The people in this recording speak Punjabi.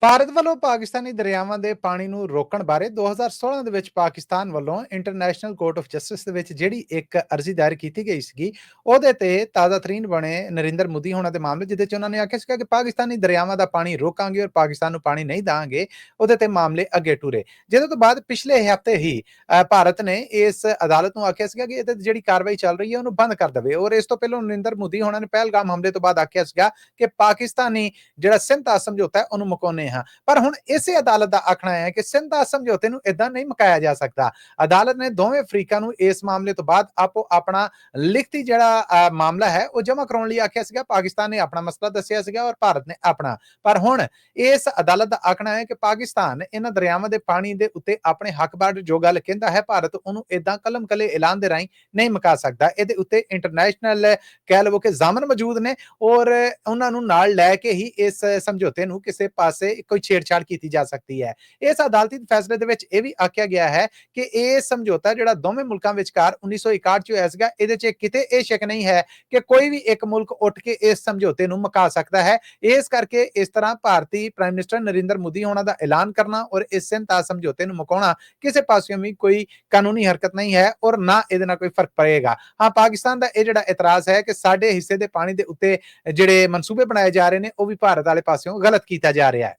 ਭਾਰਤ ਵੱਲੋਂ ਪਾਕਿਸਤਾਨੀ ਦਰਿਆਵਾਂ ਦੇ ਪਾਣੀ ਨੂੰ ਰੋਕਣ ਬਾਰੇ 2016 ਦੇ ਵਿੱਚ ਪਾਕਿਸਤਾਨ ਵੱਲੋਂ ਇੰਟਰਨੈਸ਼ਨਲ ਕੋਰਟ ਆਫ ਜਸਟਿਸ ਦੇ ਵਿੱਚ ਜਿਹੜੀ ਇੱਕ ਅਰਜ਼ੀ ਦਾਇਰ ਕੀਤੀ ਗਈ ਸੀਗੀ, ਉਹਦੇ ਤੇ ਤਾਜ਼ਾਤਰੀਨ ਬਣੇ ਨਰਿੰਦਰ ਮੋਦੀ ਹੋਣਾ ਦੇ ਮਾਮਲੇ ਜਿਹਦੇ 'ਚ ਉਹਨਾਂ ਨੇ ਆਖਿਆ ਸੀਗਾ ਕਿ ਪਾਕਿਸਤਾਨੀ ਦਰਿਆਵਾਂ ਦਾ ਪਾਣੀ ਰੋਕਾਂਗੇ ਔਰ ਪਾਕਿਸਤਾਨ ਨੂੰ ਪਾਣੀ ਨਹੀਂ ਦਾਂਗੇ, ਉਹਦੇ ਤੇ ਮਾਮਲੇ ਅੱਗੇ ਟੁਰੇ। ਜਿਹਦੇ ਤੋਂ ਬਾਅਦ ਪਿਛਲੇ ਹਫ਼ਤੇ ਹੀ ਭਾਰਤ ਨੇ ਇਸ ਅਦਾਲਤ ਨੂੰ ਆਖਿਆ ਸੀਗਾ ਕਿ ਇਹਦੇ ਤੇ ਜਿਹੜੀ ਕਾਰਵਾਈ ਚੱਲ ਰਹੀ ਹੈ ਉਹਨੂੰ ਬੰਦ ਕਰ ਦੇਵੇ ਔਰ ਇਸ ਤੋਂ ਪਹਿਲਾਂ ਨਰਿੰਦਰ ਮੋਦੀ ਹੋਣਾ ਨੇ ਪਹਿਲਗਾਮ ਹਮਲੇ ਤੋਂ ਬਾਅਦ ਆਖਿਆ ਸੀਗਾ ਕਿ ਪਾਕਿਸਤਾਨੀ ਜਿਹੜਾ ਸਿੰਧਾ ਸਮਝੌਤਾ ਹੈ ਉਹਨੂੰ ਮੁਕਾਉਣੇ ਹਾਂ। ਪਰ ਹੁਣ ਇਸੇ ਅਦਾਲਤ ਦਾ ਆਖਣਾ ਹੈ ਕਿ ਸਿੰਧਾ ਸਮਝੌਤੇ ਨੂੰ ਇਦਾਂ ਨਹੀਂ ਮੁਕਾਇਆ ਜਾ ਸਕਦਾ। ਅਦਾਲਤ ਨੇ ਦੋਵੇਂ ਅਫਰੀਕਾ ਨੂੰ ਇਸ ਮਾਮਲੇ ਤੋਂ ਬਾਅਦ ਆਪੋ ਆਪਣਾ ਲਿਖਤੀ ਜਿਹੜਾ ਮਾਮਲਾ ਹੈ ਉਹ ਜਮ੍ਹਾਂ ਕਰਾਉਣ ਲਈ ਆਖਿਆ ਸੀਗਾ। ਪਾਕਿਸਤਾਨ ਨੇ ਆਪਣਾ ਮਸਲਾ ਦੱਸਿਆ ਸੀਗਾ ਔਰ ਭਾਰਤ ਨੇ ਆਪਣਾ। ਪਰ ਹੁਣ ਇਸ ਅਦਾਲਤ ਦਾ ਆਖਣਾ ਹੈ ਕਿ ਪਾਕਿਸਤਾਨ ਇਹਨਾਂ ਦਰਿਆਵਾਂ ਦੇ ਪਾਣੀ ਦੇ ਉੱਤੇ ਆਪਣੇ ਹੱਕ ਬਾਰੇ ਜੋ ਗੱਲ ਕਹਿੰਦਾ ਹੈ, ਭਾਰਤ ਉਹਨੂੰ ਇਦਾਂ ਕਲਮ ਕਲੇ ਐਲਾਨ ਦੇ ਰਾਹੀਂ ਨਹੀਂ ਮੁਕਾ ਸਕਦਾ। ਇਹਦੇ ਉੱਤੇ ਇੰਟਰਨੈਸ਼ਨਲ ਕਹਿ ਲਵੋ ਕਿ ਜ਼ਾਮਨ ਮੌਜੂਦ ਨੇ ਔਰ ਉਹਨਾਂ ਨੂੰ ਨਾਲ ਲੈ ਕੇ ਹੀ ਇਸ ਸਮਝੌਤੇ ਨੂੰ ਕਿਸੇ ਪਾਸੇ ਕੋਈ ਛੇੜਛਾੜ ਕੀਤੀ ਜਾ ਸਕਦੀ ਹੈ। ਇਸ ਅਦਾਲਤੀ ਫੈਸਲੇ ਦੇ ਵਿੱਚ ਇਹ ਵੀ ਆਖਿਆ ਗਿਆ ਹੈ ਕਿ ਇਹ ਸਮਝੌਤਾ ਜਿਹੜਾ ਦੋਵੇਂ ਮੁਲਕਾਂ ਵਿਚਕਾਰ 1961 ਚ ਹੋਇਆ ਸੀਗਾ, ਇਹਦੇ 'ਚ ਕਿਤੇ ਇਹ ਸ਼ੱਕ ਨਹੀਂ ਹੈ ਕਿ ਕੋਈ ਵੀ ਇੱਕ ਮੁਲਕ ਉੱਠ ਕੇ ਇਸ ਸਮਝੌਤੇ ਨੂੰ ਮੁਕਾ ਸਕਦਾ ਹੈ। ਇਸ ਕਰਕੇ ਇਸ ਤਰ੍ਹਾਂ ਭਾਰਤੀ ਪ੍ਰਾਈਮ ਮਿਨਿਸਟਰ ਨਰਿੰਦਰ ਮੋਦੀ ਹੋਣਾ ਦਾ ਐਲਾਨ ਕਰਨਾ ਔਰ ਇਸ ਸਿੰਧਾ ਸਮਝੌਤੇ ਨੂੰ ਮੁਕਾਉਣਾ ਕਿਸੇ ਪਾਸਿਓਂ ਵੀ ਕੋਈ ਕਾਨੂੰਨੀ ਹਰਕਤ ਨਹੀਂ ਹੈ ਔਰ ਨਾ ਇਹਦੇ ਨਾਲ ਕੋਈ ਫਰਕ ਪਏਗਾ। ਹਾਂ, ਪਾਕਿਸਤਾਨ ਦਾ ਇਹ ਜਿਹੜਾ ਇਤਰਾਜ਼ ਹੈ ਕਿ ਸਾਡੇ ਹਿੱਸੇ ਦੇ ਪਾਣੀ ਦੇ ਉੱਤੇ ਜਿਹੜੇ ਮਨਸੂਬੇ ਬਣਾਏ ਜਾ ਰਹੇ ਨੇ ਉਹ ਵੀ ਭਾਰਤ ਵਾਲੇ ਪਾਸਿਓਂ ਗਲਤ ਕੀਤਾ ਜਾ ਰਿਹਾ ਹੈ।